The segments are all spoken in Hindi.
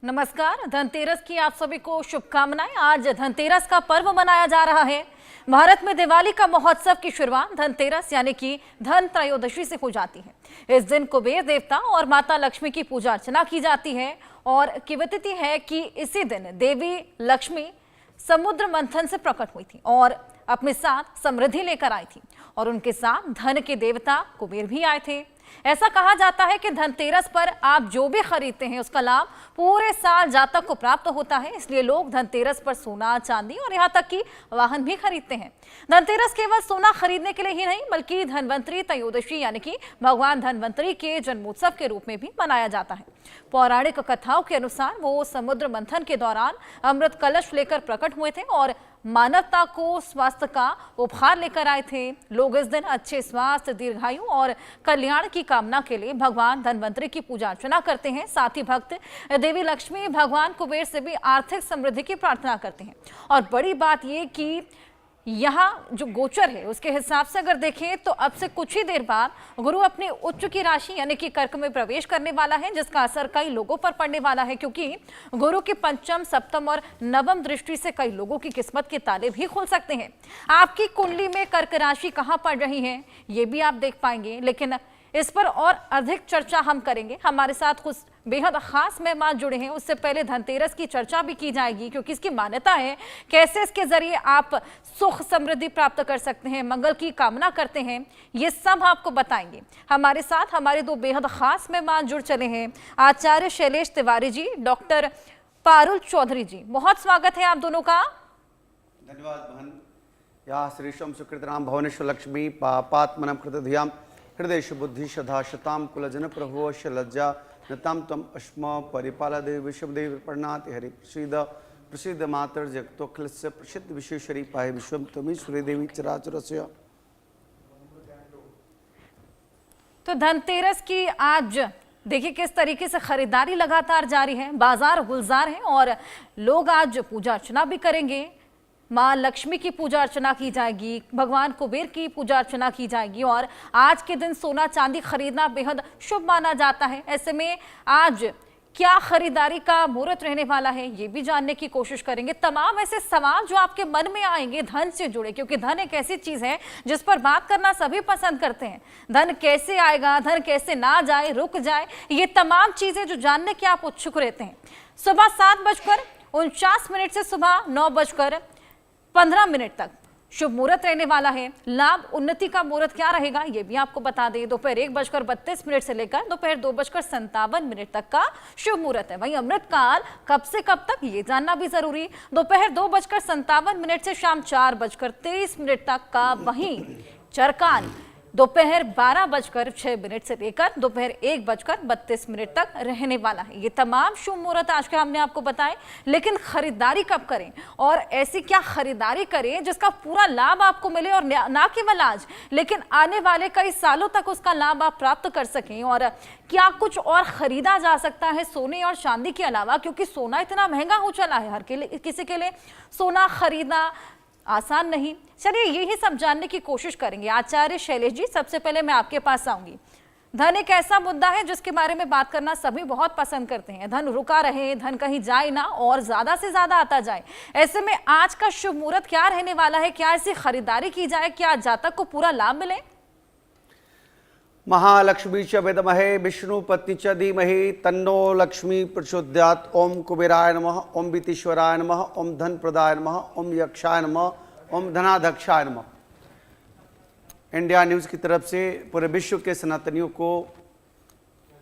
नमस्कार। धनतेरस की आप सभी को शुभकामनाएं। आज धनतेरस का पर्व मनाया जा रहा है। भारत में दिवाली का महोत्सव की शुरुआत धनतेरस यानी कि धन त्रयोदशी से हो जाती है। इस दिन कुबेर देवता और माता लक्ष्मी की पूजा अर्चना की जाती है और किंवदंती है कि इसी दिन देवी लक्ष्मी समुद्र मंथन से प्रकट हुई थी और अपने साथ समृद्धि लेकर आई थी और उनके साथ धन के देवता कुबेर भी आए थे। ऐसा कहा जाता है कि धनतेरस पर आप जो भी खरीदते हैं उसका लाभ पूरे साल जातक को प्राप्त होता है, इसलिए लोग धनतेरस पर सोना, चांदी और यहाँ तक कि वाहन भी खरीदते हैं। धनतेरस केवल सोना खरीदने के लिए ही नहीं बल्कि धनवंतरी त्रयोदशी यानी कि भगवान धनवंतरी के जन्मोत्सव के रूप में भी मनाया जाता है। पौराणिक कथाओं के अनुसार वो समुद्र मंथन के दौरान अमृत कलश लेकर प्रकट हुए थे और मानवता को स्वास्थ्य का उपहार लेकर आए थे। लोग इस दिन अच्छे स्वास्थ्य, दीर्घायु और कल्याण की कामना के लिए भगवान धनवंतरी की पूजा अर्चना करते हैं। साथ ही भक्त देवी लक्ष्मी, भगवान कुबेर से भी आर्थिक समृद्धि की प्रार्थना करते हैं। और बड़ी बात यह कि यहाँ जो गोचर है उसके हिसाब से अगर देखें तो अब से कुछ ही देर बाद गुरु अपने उच्च की राशि यानी कि कर्क में प्रवेश करने वाला है, जिसका असर कई लोगों पर पड़ने वाला है, क्योंकि गुरु की पंचम, सप्तम और नवम दृष्टि से कई लोगों की किस्मत के ताले भी खुल सकते हैं। आपकी कुंडली में कर्क राशि कहाँ पड़ रही है ये भी आप देख पाएंगे, लेकिन इस पर और अधिक चर्चा हम करेंगे। हमारे साथ कुछ बेहद खास मेहमान जुड़े हैं। उससे पहले धनतेरस की चर्चा भी की जाएगी क्योंकि इसकी मान्यता है कैसे इसके जरिए आप सुख समृद्धि प्राप्त कर सकते हैं, मंगल की कामना करते हैं, ये सब आपको बताएंगे। हमारे साथ हमारे दो बेहद खास मेहमान जुड़ चले हैं, आचार्य शैलेश तिवारी जी, डॉक्टर पारुल चौधरी जी। बहुत स्वागत है आप दोनों का। धन्यवाद बहन। या श्रीशम सुकृतराम भुवनेश्वर लक्ष्मी पापात्मनम कृतधियाम हृदय बुद्धि श्रद्धा शताम कुलजन प्रभुवश लज्जा नताम तम अश्म परिपाला देवी विश्वदेव प्रणाति हरि प्रसिद्ध प्रसिद्ध मातर जगतोखिलस्य प्रसिद्ध विश्वेश्वरी पाहे विश्वम तमीश्वरी देवी चराचरस्य। तो धनतेरस की आज देखिए किस तरीके से खरीदारी लगातार जारी है, बाजार गुलजार है और लोग आज पूजा अर्चना भी करेंगे। माँ लक्ष्मी की पूजा अर्चना की जाएगी, भगवान कुबेर की पूजा अर्चना की जाएगी और आज के दिन सोना चांदी खरीदना बेहद शुभ माना जाता है। ऐसे में आज क्या खरीदारी का मुहूर्त रहने वाला है ये भी जानने की कोशिश करेंगे। तमाम ऐसे सवाल जो आपके मन में आएंगे धन से जुड़े, क्योंकि धन एक ऐसी चीज है जिस पर बात करना सभी पसंद करते हैं। धन कैसे आएगा, धन कैसे ना जाए, रुक जाए, ये तमाम चीजें जो जानने के आप उत्सुक रहते हैं। सुबह 7:49 से सुबह 9:15 तक शुभ मुहूर्त रहने वाला है। लाभ उन्नति का मुहूर्त क्या रहेगा ये भी आपको बता दें। दोपहर 1:32 से लेकर दोपहर 2:57 तक का शुभ मुहूर्त है। वहीं अमृतकाल कब से कब तक ये जानना भी जरूरी। दोपहर 2:57 से शाम 4:23 तक का। वहीं चरकाल दोपहर 12:06 से लेकर दोपहर 1:32 तक रहने वाला है। ये तमाम शुभ मुहूर्त आज के हमने आपको बताए, लेकिन खरीदारी कब करें और ऐसी क्या खरीदारी करें जिसका पूरा लाभ आपको मिले और ना केवल आज लेकिन आने वाले कई सालों तक उसका लाभ आप प्राप्त कर सकें। और क्या कुछ और खरीदा जा सकता है सोने और चांदी के अलावा, क्योंकि सोना इतना महंगा हो चला है, हर किसी के लिए सोना खरीदना आसान नहीं। चलिए यही सब जानने की कोशिश करेंगे। आचार्य शैलेश जी, सबसे पहले मैं आपके पास आऊंगी। धन एक ऐसा मुद्दा है जिसके बारे में बात करना सभी बहुत पसंद करते हैं। धन रुका रहे, धन कहीं जाए ना और ज्यादा से ज्यादा आता जाए। ऐसे में आज का शुभ मुहूर्त क्या रहने वाला है? क्या ऐसी खरीदारी की जाए, क्या जातक को पूरा लाभ मिले? महालक्ष्मी च विद्महे विष्णु पत्नी च धीमहि तन्नो लक्ष्मी प्रचोदयात्। ओम कुबेराय नमः, ओम वित्तीश्वराय नमः, ओम धन प्रदाय नमः, ओम यक्षाय नमः, ओम धनाध्यक्षाय नमः। इंडिया न्यूज़ की तरफ से पूरे विश्व के सनातनियों को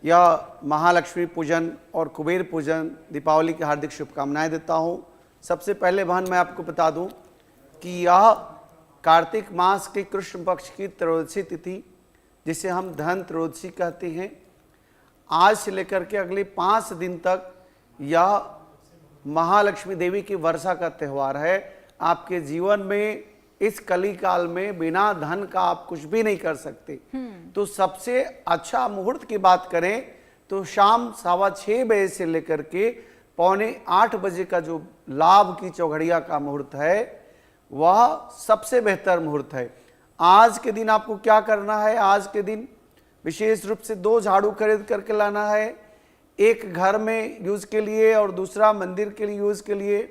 यह महालक्ष्मी पूजन और कुबेर पूजन दीपावली की हार्दिक शुभकामनाएं देता हूं। सबसे पहले बहन मैं आपको बता दूं कि यह कार्तिक मास के कृष्ण पक्ष की त्रयोदशी तिथि, जिसे हम धन त्रयोदशी कहते हैं, आज से लेकर के अगले 5 दिन तक यह महालक्ष्मी देवी की वर्षा का त्यौहार है। आपके जीवन में इस कली काल में बिना धन का आप कुछ भी नहीं कर सकते। तो सबसे अच्छा मुहूर्त की बात करें तो शाम 6:15 बजे से लेकर के 7:45 बजे का जो लाभ की चौघड़िया का मुहूर्त है वह सबसे बेहतर मुहूर्त है। आज के दिन आपको क्या करना है? आज के दिन विशेष रूप से 2 झाड़ू खरीद करके लाना है, एक घर में यूज़ के लिए और दूसरा मंदिर के लिए यूज़ के लिए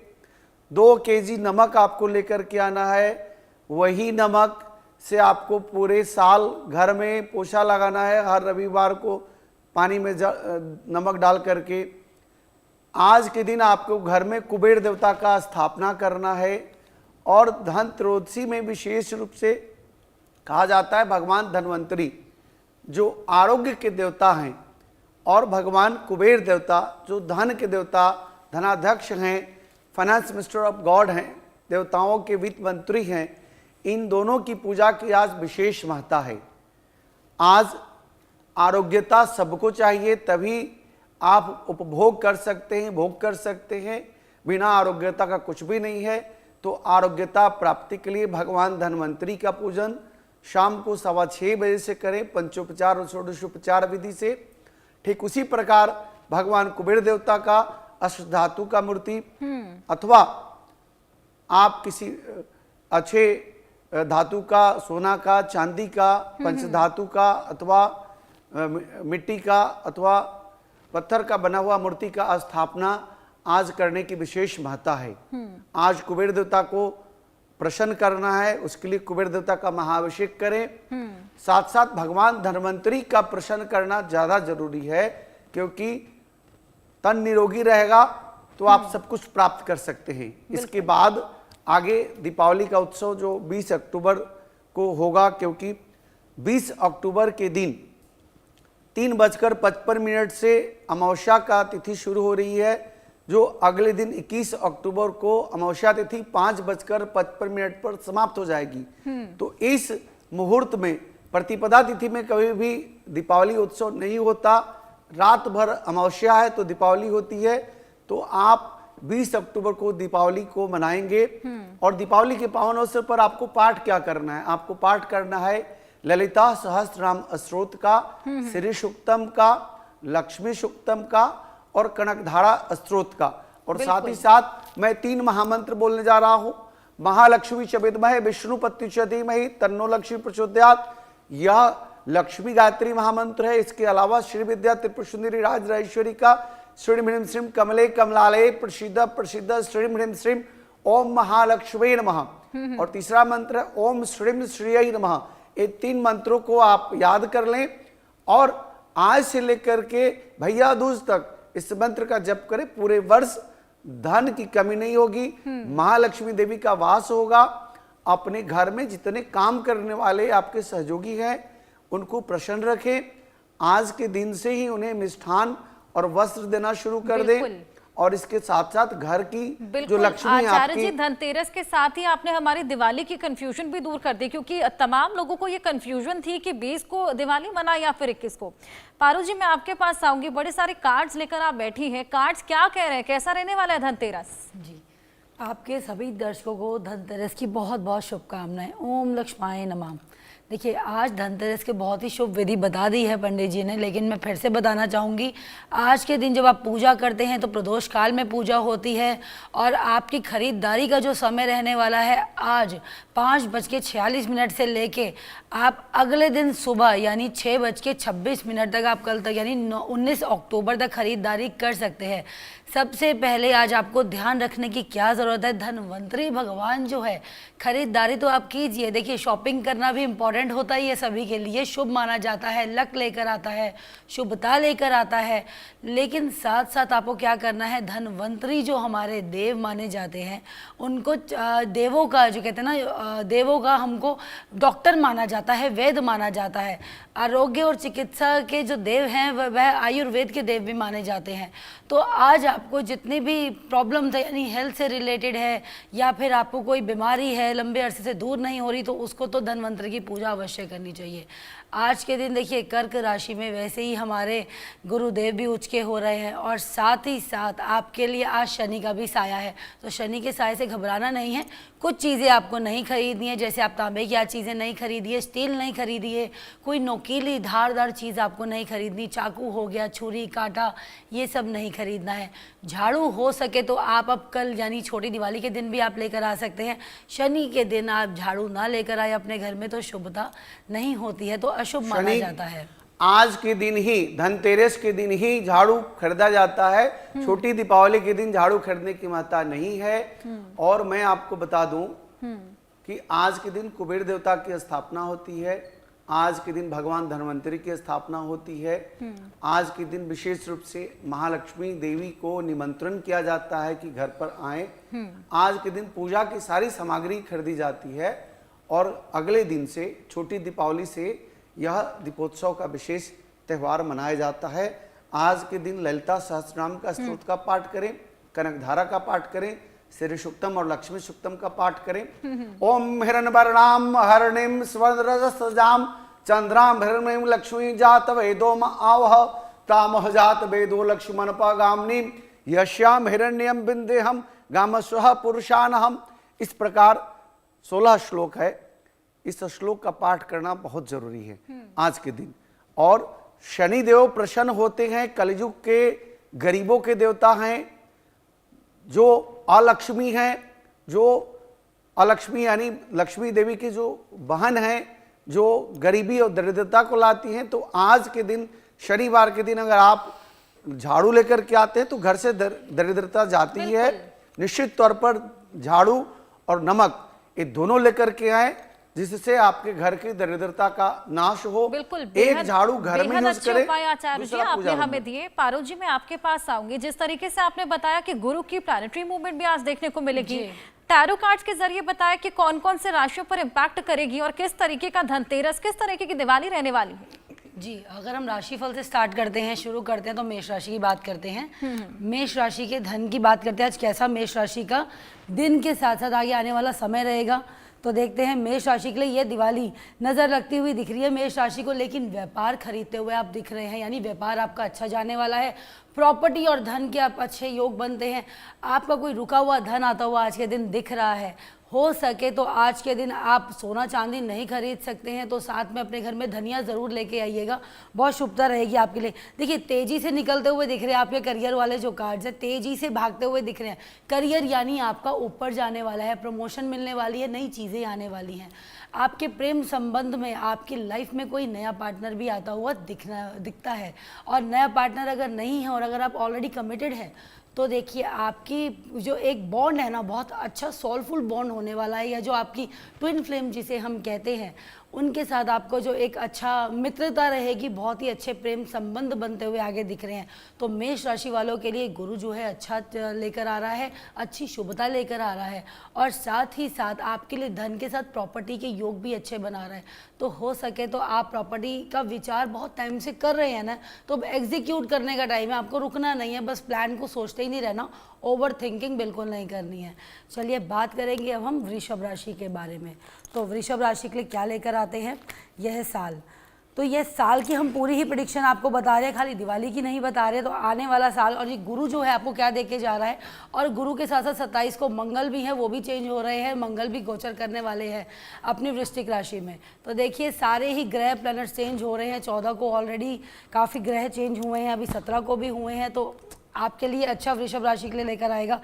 2 केजी नमक आपको लेकर के आना है। वही नमक से आपको पूरे साल घर में पोछा लगाना है, हर रविवार को पानी में नमक डाल करके। आज के दिन आपको घर में कुबेर देवता का स्थापना करना है। और धन त्रयोदशी में विशेष रूप से कहा जाता है भगवान धन्वंतरी जो आरोग्य के देवता हैं और भगवान कुबेर देवता जो धन के देवता, धनाध्यक्ष हैं, फाइनेंस मिनिस्टर ऑफ गॉड हैं, देवताओं के वित्त मंत्री हैं, इन दोनों की पूजा की आज विशेष महत्ता है। आज आरोग्यता सबको चाहिए, तभी आप उपभोग कर सकते हैं, भोग कर सकते हैं। बिना आरोग्यता का कुछ भी नहीं है। तो आरोग्यता प्राप्ति के लिए भगवान धन्वंतरी का पूजन शाम को 6:15 बजे से करें, पंचोपचार और षोडशोपचार विधि से। ठीक उसी प्रकार भगवान कुबेर देवता का अष्ट धातु का मूर्ति अथवा आप किसी अच्छे धातु का, सोना का, चांदी का, पंचधातु का अथवा मिट्टी का अथवा पत्थर का बना हुआ मूर्ति का स्थापना आज करने की विशेष महत्ता है। आज कुबेर देवता को प्रसन्न करना है, उसके लिए कुबेर देवता का महाअभिषेक करें। साथ साथ भगवान धन्वंतरी का प्रसन्न करना ज्यादा जरूरी है, क्योंकि तन निरोगी रहेगा तो आप सब कुछ प्राप्त कर सकते हैं। इसके बाद आगे दीपावली का उत्सव जो 20 अक्टूबर को होगा, क्योंकि 20 अक्टूबर के दिन 3:55 से अमावस्या का तिथि शुरू हो रही है, जो अगले दिन 21 अक्टूबर को अमावस्या तिथि 5:55 पर समाप्त हो जाएगी। तो इस मुहूर्त में प्रतिपदा तिथि में कभी भी दीपावली उत्सव नहीं होता। रात भर अमावस्या है तो दीपावली होती है। तो आप 20 अक्टूबर को दीपावली को मनाएंगे। और दीपावली के पावन अवसर पर आपको पाठ क्या करना है? आपको पाठ करना है ललिता सहस्त्रनाम स्तोत्र का, श्री सूक्तम का, लक्ष्मी सूक्तम का और कनकधारा स्तोत्र का। और साथ ही साथ मैं 3 महामंत्र बोलने जा रहा हूं। महालक्ष्मी च विद्महे विष्णुपत्नी च धीमहि तन्नो लक्ष्मी प्रचोदयात्। यह लक्ष्मी गायत्री महामंत्र है। इसके अलावा श्री विद्या त्रिपुर सुंदरी राज राजेश्वरी का श्रीं ह्रीं श्रीं कमले कमलालये प्रसिद्ध प्रसिद्ध श्रीं ह्रीं श्रीं ओम महालक्ष्मी नमः। और तीसरा मंत्र है ओम श्रीं श्रीयै नमः। ये 3 मंत्रों को आप याद कर लें और आज से लेकर के भैया दूज तक इस मंत्र का जप करें। पूरे वर्ष धन की कमी नहीं होगी, महालक्ष्मी देवी का वास होगा। अपने घर में जितने काम करने वाले आपके सहयोगी हैं उनको प्रसन्न रखें। आज के दिन से ही उन्हें मिष्ठान और वस्त्र देना शुरू कर दें। और इसके साथ साथ घर की जो लक्ष्मी आचार्य जी, धनतेरस के साथ ही आपने हमारी दिवाली की कंफ्यूजन भी दूर कर दी, क्योंकि तमाम लोगों को ये कंफ्यूजन थी कि 20 को दिवाली मनाए या फिर 21 को। पारू जी, मैं आपके पास आऊंगी। बड़े सारे कार्ड्स लेकर आप बैठी हैं। कार्ड्स क्या कह रहे हैं, कैसा रहने वाला है धनतेरस? जी, आपके सभी दर्शकों को धनतेरस की बहुत बहुत शुभकामनाएं। ओम लक्ष्माय नमः। देखिए, आज धनतेरस के बहुत ही शुभ विधि बता दी है पंडित जी ने, लेकिन मैं फिर से बताना चाहूँगी। आज के दिन जब आप पूजा करते हैं तो प्रदोष काल में पूजा होती है और आपकी खरीदारी का जो समय रहने वाला है आज 5:46 से लेके आप अगले दिन सुबह यानी 6:26 तक आप कल तक यानी 19 अक्टूबर तक खरीदारी कर सकते हैं। सबसे पहले आज आपको ध्यान रखने की क्या ज़रूरत है, धन्वंतरी भगवान जो है, खरीदारी तो आप कीजिए। देखिए, शॉपिंग करना भी इम्पॉर्टेंट होता ही है, सभी के लिए शुभ माना जाता है, लक लेकर आता है, शुभता लेकर आता है। लेकिन साथ साथ आपको क्या करना है, धन्वंतरी जो हमारे देव माने जाते हैं उनको देवों का जो कहते हैं ना, देवों का हमको डॉक्टर माना जाता है, वैद्य माना जाता है। आरोग्य और चिकित्सा के जो देव हैं वह आयुर्वेद के देव भी माने जाते हैं। तो आज आपको जितनी भी प्रॉब्लम है यानी हेल्थ से रिलेटेड है या फिर आपको कोई बीमारी है लंबे अरसे से दूर नहीं हो रही, तो उसको तो धन्वंतरी की पूजा अवश्य करनी चाहिए। आज के दिन देखिए, कर्क राशि में वैसे ही हमारे गुरुदेव भी उच्च के हो रहे हैं और साथ ही साथ आपके लिए आज शनि का भी साया है। तो शनि के साये से घबराना नहीं है। कुछ चीज़ें आपको नहीं खरीदनी है, जैसे आप तांबे की आज चीज़ें नहीं खरीदिए, स्टील नहीं खरीदिए, कोई नोकीली धारदार चीज़ आपको नहीं खरीदनी, चाकू हो गया, छुरी कांटा, ये सब नहीं खरीदना है। झाड़ू हो सके तो आप अब कल यानी छोटी दिवाली के दिन भी आप लेकर आ सकते हैं। शनि के दिन आप झाड़ू ना लेकर आए अपने घर में तो शुभता नहीं होती है, तो अशुभ माना जाता है। आज के दिन ही, धनतेरस के दिन ही झाड़ू खरीदा जाता है। छोटी दीपावली के दिन झाड़ू खरीदने की महत्ता नहीं है। और मैं आपको बता दूं कि आज के दिन कुबेर देवता की स्थापना होती है, आज के दिन भगवान धन्वंतरी की स्थापना होती है, आज के दिन विशेष रूप से महालक्ष्मी देवी को निमंत्रण किया जाता है कि घर पर आए। आज के दिन पूजा की सारी सामग्री खरीदी जाती है और अगले दिन से, छोटी दीपावली से, यह दीपोत्सव का विशेष त्यौहार मनाया जाता है। आज के दिन ललिता सहस्रनाम का स्तोत्र का पाठ करें, कनकधारा का पाठ करें, श्री सुक्तम और लक्ष्मी सुक्तम का पाठ करें। ओम हिरण्यवर्णाम हरणिम स्वर्णरजसजाम चंद्राम हिरण्यम लक्ष्मी जात वेदोम आवह तामह जात वेदो लक्ष्मणपगामिनी यश्याम हिरण्यम बिंदेहम गामस्वः पुरुषानहम। इस प्रकार 16 श्लोक है। इस श्लोक का पाठ करना बहुत जरूरी है आज के दिन। और शनिदेव प्रसन्न होते हैं, कलयुग के गरीबों के देवता हैं, जो अलक्ष्मी हैं, जो अलक्ष्मी यानी लक्ष्मी देवी की जो बहन है, जो गरीबी और दरिद्रता को लाती हैं। तो आज के दिन, शनिवार के दिन, अगर आप झाड़ू लेकर के आते हैं तो घर से दरिद्रता जाती है। निश्चित तौर पर झाड़ू और नमक ये दोनों लेकर के आए, जिससे आपके घर की दरिद्रता का नाश हो। बिल्कुल, एक झाड़ू घर में यूज करें। आचार्य जी आपने हमें दिए। पारो जी, मैं आपके पास आऊंगी। जिस तरीके से आपने बताया कि गुरु की प्लैनेटरी मूवमेंट भी आज देखने को मिलेगी, टैरो कार्ड्स के जरिए बताया कि कौन कौन से राशियों पर इम्पैक्ट करेगी और किस तरीके का धनतेरस, किस तरीके की दिवाली रहने वाली है। जी, अगर हम राशिफल से स्टार्ट करते हैं, शुरू करते हैं, तो मेष राशि की बात करते हैं। मेष राशि के धन की बात करते हैं। आज कैसा मेष राशि का दिन के साथ साथ आगे आने वाला समय रहेगा, तो देखते हैं। मेष राशि के लिए ये दिवाली नज़र रखती हुई दिख रही है मेष राशि को, लेकिन व्यापार खरीदते हुए आप दिख रहे हैं, यानी व्यापार आपका अच्छा जाने वाला है। प्रॉपर्टी और धन के आप अच्छे योग बनते हैं। आपका कोई रुका हुआ धन आता हुआ आज के दिन दिख रहा है। हो सके तो आज के दिन आप सोना चांदी नहीं खरीद सकते हैं तो साथ में अपने घर में धनिया ज़रूर लेके आइएगा, बहुत शुभता रहेगी आपके लिए। देखिए, तेज़ी से निकलते हुए दिख रहे हैं आपके करियर वाले जो कार्ड्स हैं, तेज़ी से भागते हुए दिख रहे हैं। करियर यानी आपका ऊपर जाने वाला है, प्रमोशन मिलने वाली है, नई चीज़ें आने वाली हैं। आपके प्रेम संबंध में, आपकी लाइफ में कोई नया पार्टनर भी आता हुआ दिखता है। और नया पार्टनर अगर नहीं है और अगर आप ऑलरेडी कमिटेड हैं तो देखिए, आपकी जो एक बॉन्ड है ना, बहुत अच्छा सोलफुल बॉन्ड होने वाला है। या जो आपकी ट्विन फ्लेम जिसे हम कहते हैं, उनके साथ आपको जो एक अच्छा मित्रता रहेगी, बहुत ही अच्छे प्रेम संबंध बनते हुए आगे दिख रहे हैं। तो मेष राशि वालों के लिए गुरु जो है अच्छा लेकर आ रहा है, अच्छी शुभता लेकर आ रहा है। और साथ ही साथ आपके लिए धन के साथ प्रॉपर्टी के योग भी अच्छे बना रहा है। तो हो सके तो आप प्रॉपर्टी का विचार बहुत टाइम से कर रहे हैं ना, तो अब एग्जीक्यूट करने का टाइम है, आपको रुकना नहीं है, बस प्लान को सोचते ही नहीं रहना, ओवर थिंकिंग बिल्कुल नहीं करनी है। चलिए बात करेंगे अब हम वृषभ राशि के बारे में। तो वृषभ राशि के लिए क्या लेकर आते हैं यह साल। तो यह साल की हम पूरी ही प्रेडिक्शन आपको बता रहे हैं, खाली दिवाली की नहीं बता रहे। तो आने वाला साल, और ये गुरु जो है आपको क्या देके जा रहा है, और गुरु के साथ साथ 27 को मंगल भी है, वो भी चेंज हो रहे हैं, मंगल भी गोचर करने वाले हैं अपनी वृश्चिक राशि में। तो देखिए, सारे ही ग्रह प्लैनेट्स चेंज हो रहे हैं। 14 को ऑलरेडी काफ़ी ग्रह चेंज हुए हैं, अभी 17 को भी हुए हैं। तो आपके लिए अच्छा वृषभ राशि के लिए लेकर आएगा।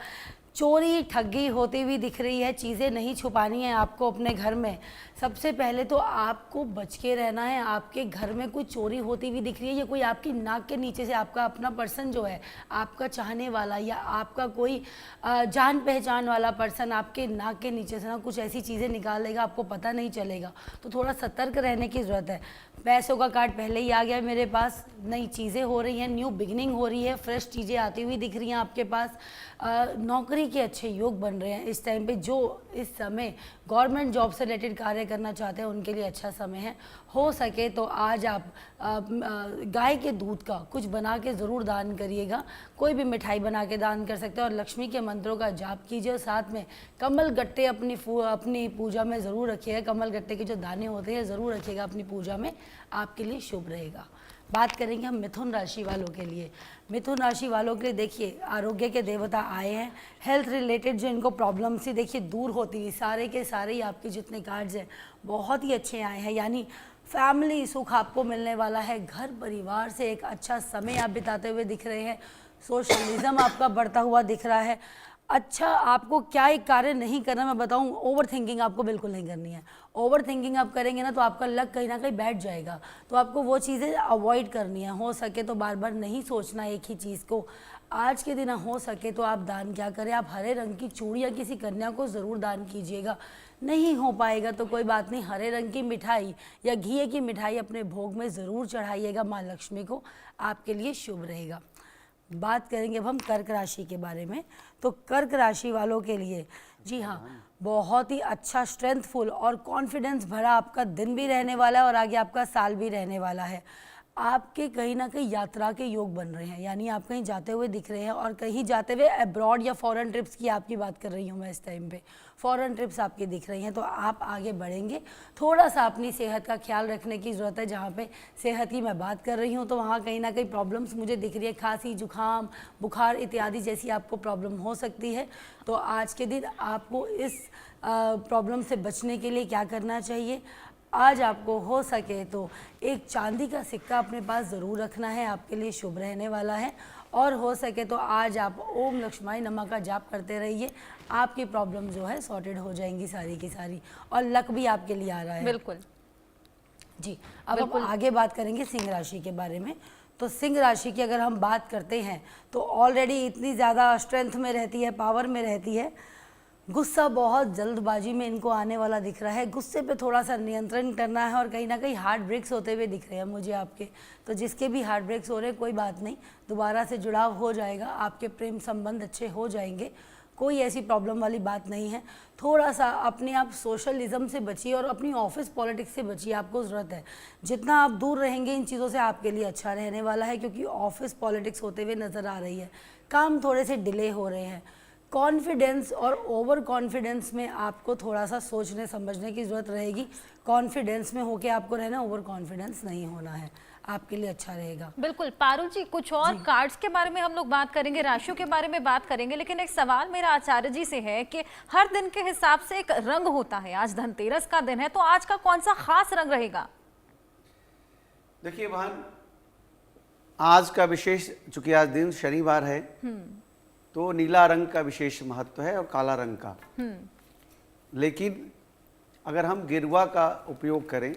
चोरी ठगी होती हुई दिख रही है, चीज़ें नहीं छुपानी है आपको अपने घर में। सबसे पहले तो आपको बच के रहना है। आपके घर में कोई चोरी होती हुई दिख रही है, या कोई आपकी नाक के नीचे से आपका अपना पर्सन जो है, आपका चाहने वाला या आपका कोई जान पहचान वाला पर्सन आपके नाक के नीचे से ना कुछ ऐसी चीज़ें निकाल लेगा, आपको पता नहीं चलेगा। तो थोड़ा सतर्क रहने की ज़रूरत है। पैसों का कार्ड पहले ही आ गया मेरे पास, नई चीज़ें हो रही हैं, न्यू बिगिनिंग हो रही है, फ्रेश चीज़ें आती हुई दिख रही हैं आपके पास। नौकरी के अच्छे योग बन रहे हैं इस टाइम पे। जो इस समय गवर्नमेंट जॉब से रिलेटेड कार्य करना चाहते हैं उनके लिए अच्छा समय है। हो सके तो आज आप गाय के दूध का कुछ बना के ज़रूर दान करिएगा, कोई भी मिठाई बना के दान कर सकते हैं। और लक्ष्मी के मंत्रों का जाप कीजिए, और साथ में कमल गट्टे अपनी पूजा में ज़रूर रखिएगा। कमल गट्टे के जो दाने होते हैं ज़रूर रखिएगा अपनी पूजा में, आपके लिए शुभ रहेगा। बात करेंगे हम मिथुन राशि वालों के लिए। मिथुन राशि वालों के लिए देखिए, आरोग्य के देवता आए हैं। हेल्थ रिलेटेड जो इनको प्रॉब्लम्स थी देखिए दूर होती हुई, सारे के सारे ही आपके जितने कार्ड्स हैं बहुत ही अच्छे आए हैं। यानी फैमिली सुख आपको मिलने वाला है, घर परिवार से एक अच्छा समय आप बिताते हुए दिख रहे हैं, सोशलिज्म आपका बढ़ता हुआ दिख रहा है। अच्छा आपको क्या एक कार्य नहीं करना मैं बताऊं, ओवर थिंकिंग आपको बिल्कुल नहीं करनी है। ओवर थिंकिंग आप करेंगे ना तो आपका लक कहीं ना कहीं बैठ जाएगा, तो आपको वो चीज़ें अवॉइड करनी है। हो सके तो बार बार नहीं सोचना एक ही चीज़ को। आज के दिन हो सके तो आप दान क्या करें, आप हरे रंग की चूड़ियाँ किसी कन्या को ज़रूर दान कीजिएगा। नहीं हो पाएगा तो कोई बात नहीं, हरे रंग की मिठाई या घी की मिठाई अपने भोग में ज़रूर चढ़ाइएगा माँ लक्ष्मी को, आपके लिए शुभ रहेगा। बात करेंगे अब हम कर्क राशि के बारे में। तो कर्क राशि वालों के लिए जी हाँ, बहुत ही अच्छा स्ट्रेंथफुल और कॉन्फिडेंस भरा आपका दिन भी रहने वाला है और आगे आपका साल भी रहने वाला है। आपके कहीं ना कहीं यात्रा के योग बन रहे हैं, यानी आप कहीं जाते हुए दिख रहे हैं, और कहीं जाते हुए अब्रॉड या फॉरेन ट्रिप्स की आपकी बात कर रही हूँ मैं इस टाइम पे, फॉरेन ट्रिप्स आपकी दिख रही हैं, तो आप आगे बढ़ेंगे। थोड़ा सा अपनी सेहत का ख्याल रखने की ज़रूरत है। जहाँ पे सेहत की मैं बात कर रही हूँ तो वहाँ कहीं ना कहीं प्रॉब्लम्स मुझे दिख रही है, खांसी जुकाम बुखार इत्यादि जैसी आपको प्रॉब्लम हो सकती है। तो आज के दिन आपको इस प्रॉब्लम से बचने के लिए क्या करना चाहिए, आज आपको हो सके तो एक चांदी का सिक्का अपने पास ज़रूर रखना है, आपके लिए शुभ रहने वाला है। और हो सके तो आज आप ओम लक्ष्माय नमः का जाप करते रहिए, आपकी प्रॉब्लम जो है सॉर्टेड हो जाएंगी सारी की सारी, और लक भी आपके लिए आ रहा है। बिल्कुल जी, अब हम आगे बात करेंगे सिंह राशि के बारे में। तो सिंह राशि की अगर हम बात करते हैं तो ऑलरेडी इतनी ज़्यादा स्ट्रेंथ में रहती है, पावर में रहती है, गुस्सा बहुत जल्दबाजी में इनको आने वाला दिख रहा है। गुस्से पे थोड़ा सा नियंत्रण करना है, और कहीं ना कहीं हार्ट ब्रेक्स होते हुए दिख रहे हैं मुझे आपके। तो जिसके भी हार्ट ब्रेक्स हो रहे हैं कोई बात नहीं, दोबारा से जुड़ाव हो जाएगा, आपके प्रेम संबंध अच्छे हो जाएंगे, कोई ऐसी प्रॉब्लम वाली बात नहीं है। थोड़ा सा अपने आप सोशलिज्म से बचिए और अपनी ऑफिस पॉलिटिक्स से बचिए, आपको ज़रूरत है। जितना आप दूर रहेंगे इन चीज़ों से आपके लिए अच्छा रहने वाला है, क्योंकि ऑफिस पॉलिटिक्स होते हुए नज़र आ रही है, काम थोड़े से डिले हो रहे हैं। कॉन्फिडेंस और ओवर कॉन्फिडेंस में आपको थोड़ा सा सोचने समझने की ज़रूरत रहेगी। कॉन्फिडेंस में होके आपको रहना, ओवर कॉन्फिडेंस नहीं होना है, आपके लिए अच्छा रहेगा। बिल्कुल। पारुल जी, कुछ और कार्ड्स के बारे में हम लोग बात करेंगे, राशियों के बारे में बात करेंगे, लेकिन एक सवाल मेरा आचार्य जी से है कि हर दिन के हिसाब से एक रंग होता है, आज धनतेरस का दिन है तो आज का कौन सा खास रंग रहेगा? देखिए बहन, आज का विशेष, चूंकि आज दिन शनिवार है तो नीला रंग का विशेष महत्व है और काला रंग का। लेकिन अगर हम गेरुआ का उपयोग करें